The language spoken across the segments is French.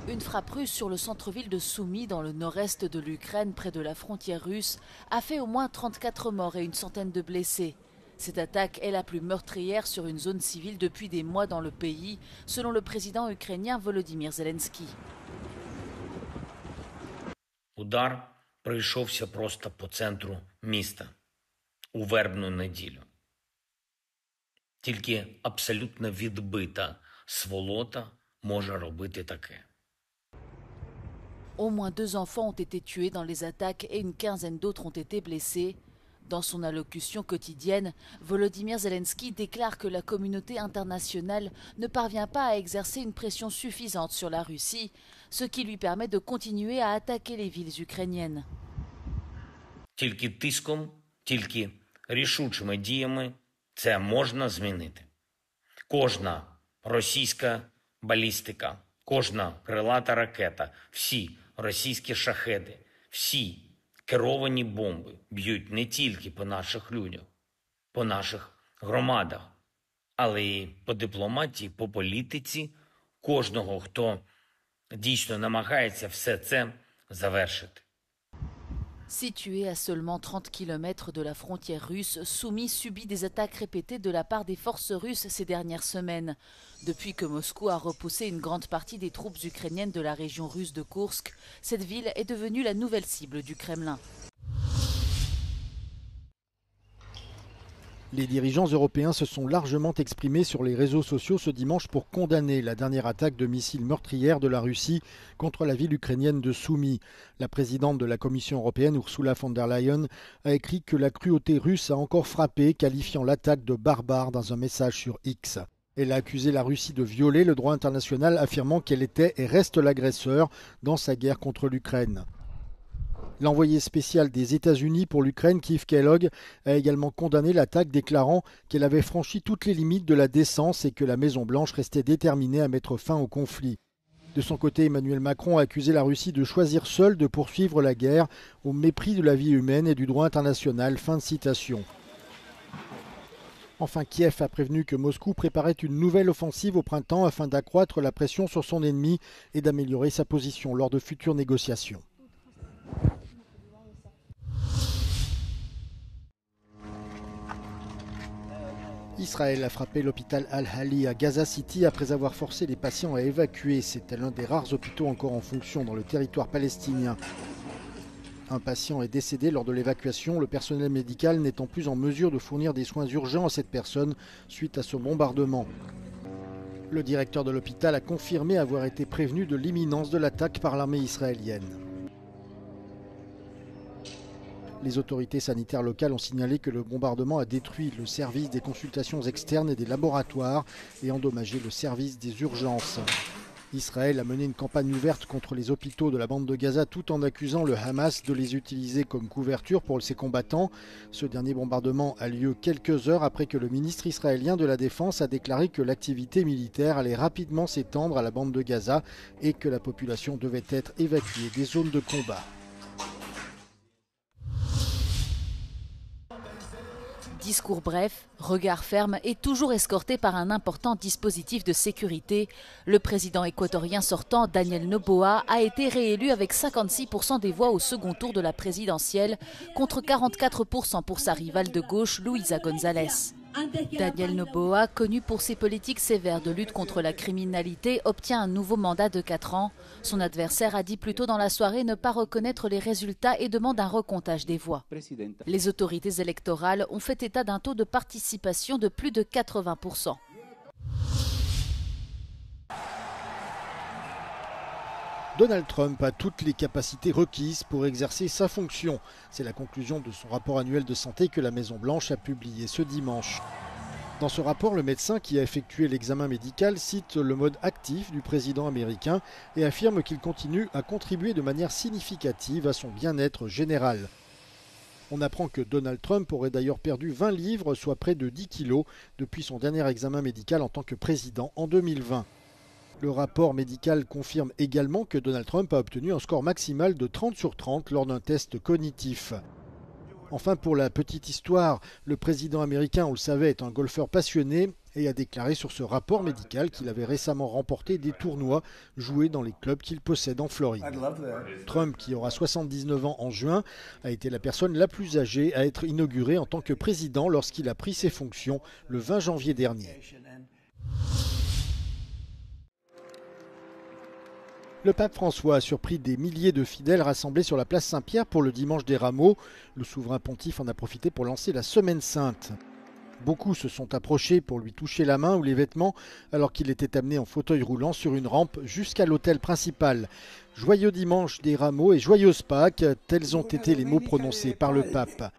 Une frappe russe sur le centre-ville de Soumy, dans le nord-est de l'Ukraine, près de la frontière russe, a fait au moins 34 morts et une centaine de blessés. Cette attaque est la plus meurtrière sur une zone civile depuis des mois dans le pays, selon le président ukrainien Volodymyr Zelensky. Удар прийшовся просто по центру міста у вербну неділю. Тільки абсолютно відбита сволота може робити таке. Au moins 2 enfants ont été tués dans les attaques et une quinzaine d'autres ont été blessés. Dans son allocution quotidienne, Volodymyr Zelensky déclare que la communauté internationale ne parvient pas à exercer une pression suffisante sur la Russie, ce qui lui permet de continuer à attaquer les villes ukrainiennes. Тільки тиском, тільки рішучими діями це можна змінити. Кожна російська балістика, кожна крилата ракета, всі російські шахеди, всі керовані бомби б'ють не тільки по наших людях, по наших громадах, але й по дипломатії, по політиці кожного, хто дійсно намагається все це завершити. Situé à seulement 30 km de la frontière russe, Soumy subit des attaques répétées de la part des forces russes ces dernières semaines. Depuis que Moscou a repoussé une grande partie des troupes ukrainiennes de la région russe de Koursk, cette ville est devenue la nouvelle cible du Kremlin. Les dirigeants européens se sont largement exprimés sur les réseaux sociaux ce dimanche pour condamner la dernière attaque de missiles meurtrière de la Russie contre la ville ukrainienne de Soumy. La présidente de la Commission européenne, Ursula von der Leyen, a écrit que la cruauté russe a encore frappé, qualifiant l'attaque de barbare dans un message sur X. Elle a accusé la Russie de violer le droit international, affirmant qu'elle était et reste l'agresseur dans sa guerre contre l'Ukraine. L'envoyé spécial des États-Unis pour l'Ukraine, Keith Kellogg, a également condamné l'attaque, déclarant qu'elle avait franchi toutes les limites de la décence et que la Maison-Blanche restait déterminée à mettre fin au conflit. De son côté, Emmanuel Macron a accusé la Russie de choisir seule de poursuivre la guerre au mépris de la vie humaine et du droit international. Fin de citation. Enfin, Kiev a prévenu que Moscou préparait une nouvelle offensive au printemps afin d'accroître la pression sur son ennemi et d'améliorer sa position lors de futures négociations. Israël a frappé l'hôpital Al-Hali à Gaza City après avoir forcé les patients à évacuer. C'était l'un des rares hôpitaux encore en fonction dans le territoire palestinien. Un patient est décédé lors de l'évacuation, le personnel médical n'étant plus en mesure de fournir des soins urgents à cette personne suite à ce bombardement. Le directeur de l'hôpital a confirmé avoir été prévenu de l'imminence de l'attaque par l'armée israélienne. Les autorités sanitaires locales ont signalé que le bombardement a détruit le service des consultations externes et des laboratoires et endommagé le service des urgences. Israël a mené une campagne ouverte contre les hôpitaux de la bande de Gaza tout en accusant le Hamas de les utiliser comme couverture pour ses combattants. Ce dernier bombardement a lieu quelques heures après que le ministre israélien de la Défense a déclaré que l'activité militaire allait rapidement s'étendre à la bande de Gaza et que la population devait être évacuée des zones de combat. Discours bref, regard ferme et toujours escorté par un important dispositif de sécurité, le président équatorien sortant, Daniel Noboa, a été réélu avec 56% des voix au second tour de la présidentielle, contre 44% pour sa rivale de gauche, Luisa González. Daniel Noboa, connu pour ses politiques sévères de lutte contre la criminalité, obtient un nouveau mandat de 4 ans. Son adversaire a dit plus tôt dans la soirée ne pas reconnaître les résultats et demande un recomptage des voix. Les autorités électorales ont fait état d'un taux de participation de plus de 80%. Donald Trump a toutes les capacités requises pour exercer sa fonction. C'est la conclusion de son rapport annuel de santé que la Maison-Blanche a publié ce dimanche. Dans ce rapport, le médecin qui a effectué l'examen médical cite le mode actif du président américain et affirme qu'il continue à contribuer de manière significative à son bien-être général. On apprend que Donald Trump aurait d'ailleurs perdu 20 livres, soit près de 10 kilos, depuis son dernier examen médical en tant que président en 2020. Le rapport médical confirme également que Donald Trump a obtenu un score maximal de 30 sur 30 lors d'un test cognitif. Enfin, pour la petite histoire, le président américain, on le savait, est un golfeur passionné et a déclaré sur ce rapport médical qu'il avait récemment remporté des tournois joués dans les clubs qu'il possède en Floride. Trump, qui aura 79 ans en juin, a été la personne la plus âgée à être inaugurée en tant que président lorsqu'il a pris ses fonctions le 20 janvier dernier. Le pape François a surpris des milliers de fidèles rassemblés sur la place Saint-Pierre pour le dimanche des Rameaux. Le souverain pontife en a profité pour lancer la Semaine Sainte. Beaucoup se sont approchés pour lui toucher la main ou les vêtements alors qu'il était amené en fauteuil roulant sur une rampe jusqu'à l'autel principal. Joyeux dimanche des Rameaux et joyeuse Pâques, tels ont été les mots prononcés par le pape.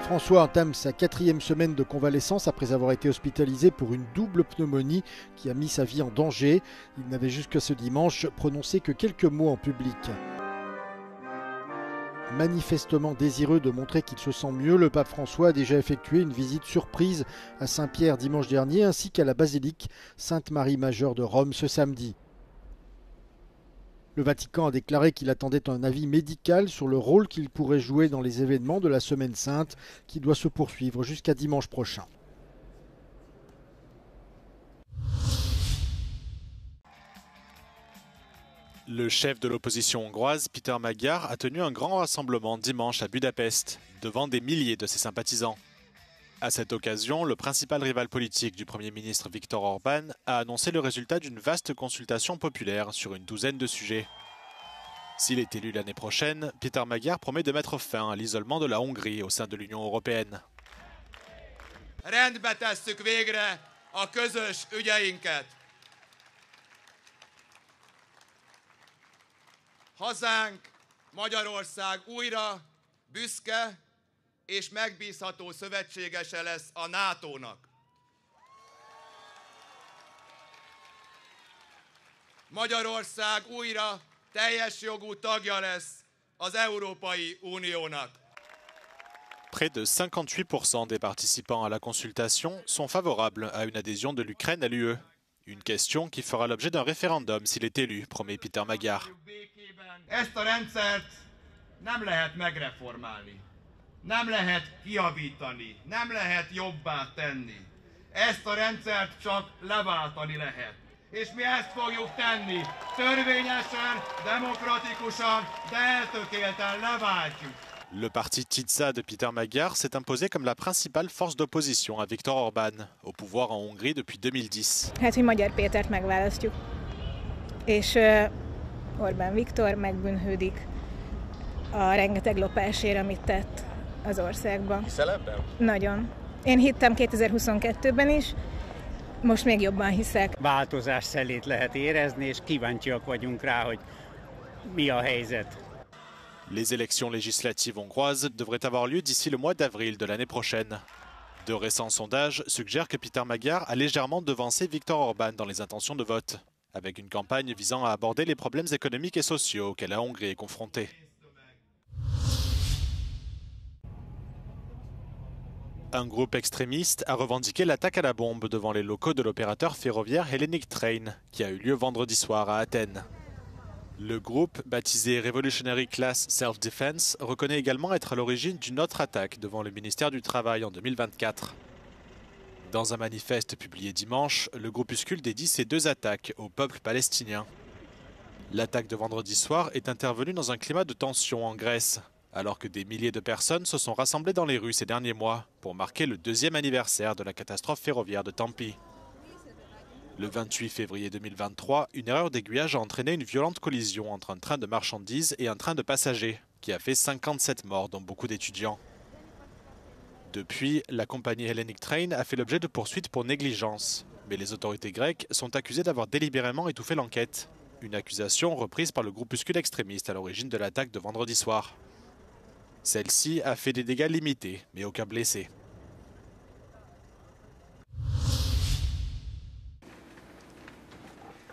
François entame sa 4e semaine de convalescence après avoir été hospitalisé pour une double pneumonie qui a mis sa vie en danger. Il n'avait jusqu'à ce dimanche prononcé que quelques mots en public. Manifestement désireux de montrer qu'il se sent mieux, le pape François a déjà effectué une visite surprise à Saint-Pierre dimanche dernier ainsi qu'à la basilique Sainte-Marie Majeure de Rome ce samedi. Le Vatican a déclaré qu'il attendait un avis médical sur le rôle qu'il pourrait jouer dans les événements de la Semaine Sainte qui doit se poursuivre jusqu'à dimanche prochain. Le chef de l'opposition hongroise, Péter Magyar, a tenu un grand rassemblement dimanche à Budapest, devant des milliers de ses sympathisants. À cette occasion, le principal rival politique du Premier ministre Viktor Orban a annoncé le résultat d'une vaste consultation populaire sur une douzaine de sujets. S'il est élu l'année prochaine, Péter Magyar promet de mettre fin à l'isolement de la Hongrie au sein de l'Union européenne. Rendbe tesszük végre a közös ügyeinket. Hazánk, Magyarország újra büszke és megbízható szövetségese lesz a NATO-nak. Magyarország újra teljes jogú tagja lesz az Európai Uniónak. Près de 58% des participants à la consultation sont favorables à une adhésion de l'Ukraine à l'UE. Une question qui fera l'objet d'un référendum s'il est élu, promet Péter Magyar. Ezt a rendszert nem lehet megreformálni. Nem lehet kijavítani, nem lehet jobbá tenni. Ezt a rendszert csak leváltani lehet. És mi ezt fogjuk tenni. Törvényesen, demokratikusan, de eltökélten leváltjuk. Le parti Tisza de Péter Magyar s'est imposé comme la principale force d'opposition à Viktor Orban, au pouvoir en Hongrie depuis 2010. Hát, hogy Magyar Pétert megválasztjuk. És Orbán Viktor megbűnhődik a rengeteg lopásért, amit tett az országban. Hiszel ebben? Nagyon. Én hittem 2022-ben is, most még jobban hiszek. Változás szelét lehet érezni, és kíváncsiak vagyunk rá, hogy mi a helyzet. Les élections législatives hongroises devraient avoir lieu d'ici le mois d'avril de l'année prochaine. De récents sondages suggèrent que Péter Magyar a légèrement devancé Viktor Orban dans les intentions de vote, avec une campagne visant à aborder les problèmes économiques et sociaux auxquels la Hongrie est confrontée. Un groupe extrémiste a revendiqué l'attaque à la bombe devant les locaux de l'opérateur ferroviaire Hellenic Train, qui a eu lieu vendredi soir à Athènes. Le groupe, baptisé Revolutionary Class Self-Defense, reconnaît également être à l'origine d'une autre attaque devant le ministère du Travail en 2024. Dans un manifeste publié dimanche, le groupuscule dédie ces deux attaques au peuple palestinien. L'attaque de vendredi soir est intervenue dans un climat de tension en Grèce, alors que des milliers de personnes se sont rassemblées dans les rues ces derniers mois pour marquer le 2e anniversaire de la catastrophe ferroviaire de Tampi. Le 28 février 2023, une erreur d'aiguillage a entraîné une violente collision entre un train de marchandises et un train de passagers, qui a fait 57 morts, dont beaucoup d'étudiants. Depuis, la compagnie Hellenic Train a fait l'objet de poursuites pour négligence, mais les autorités grecques sont accusées d'avoir délibérément étouffé l'enquête, une accusation reprise par le groupuscule extrémiste à l'origine de l'attaque de vendredi soir. Celle-ci a fait des dégâts limités, mais aucun blessé.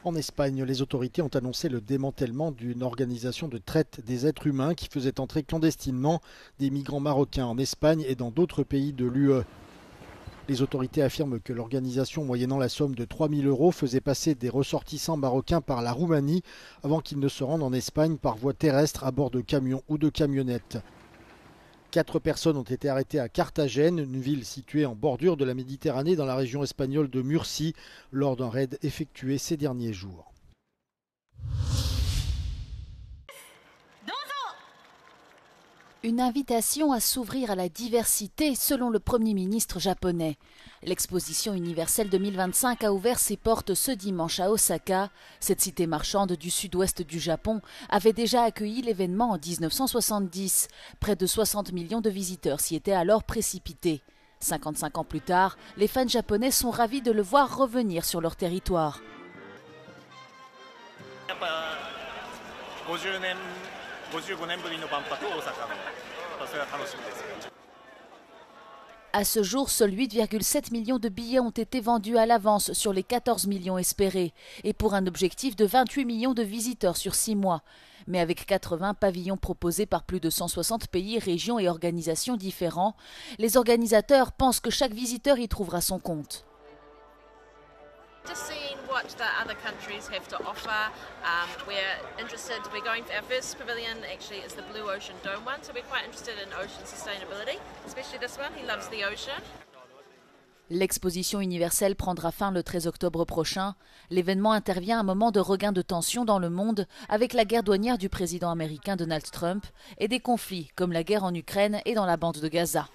En Espagne, les autorités ont annoncé le démantèlement d'une organisation de traite des êtres humains qui faisait entrer clandestinement des migrants marocains en Espagne et dans d'autres pays de l'UE. Les autorités affirment que l'organisation, moyennant la somme de 3 000 € faisait passer des ressortissants marocains par la Roumanie avant qu'ils ne se rendent en Espagne par voie terrestre à bord de camions ou de camionnettes. 4 personnes ont été arrêtées à Carthagène, une ville située en bordure de la Méditerranée dans la région espagnole de Murcie, lors d'un raid effectué ces derniers jours. Une invitation à s'ouvrir à la diversité selon le Premier ministre japonais. L'exposition universelle 2025 a ouvert ses portes ce dimanche à Osaka. Cette cité marchande du sud-ouest du Japon avait déjà accueilli l'événement en 1970. Près de 60 millions de visiteurs s'y étaient alors précipités. 55 ans plus tard, les fans japonais sont ravis de le voir revenir sur leur territoire. À ce jour, seuls 8,7 millions de billets ont été vendus à l'avance sur les 14 millions espérés, et pour un objectif de 28 millions de visiteurs sur 6 mois. Mais avec 80 pavillons proposés par plus de 160 pays, régions et organisations différents, les organisateurs pensent que chaque visiteur y trouvera son compte. Just seeing what the other countries have to offer. We're interested. We're going for our first pavilion. Actually, is the Blue Ocean Dome one, so we're quite interested in ocean sustainability, especially this one. He loves the ocean. L'exposition universelle prendra fin le 13 octobre prochain. L'événement intervient à un moment de regain de tension dans le monde avec la guerre douanière du président américain Donald Trump et des conflits comme la guerre en Ukraine et dans la bande de Gaza.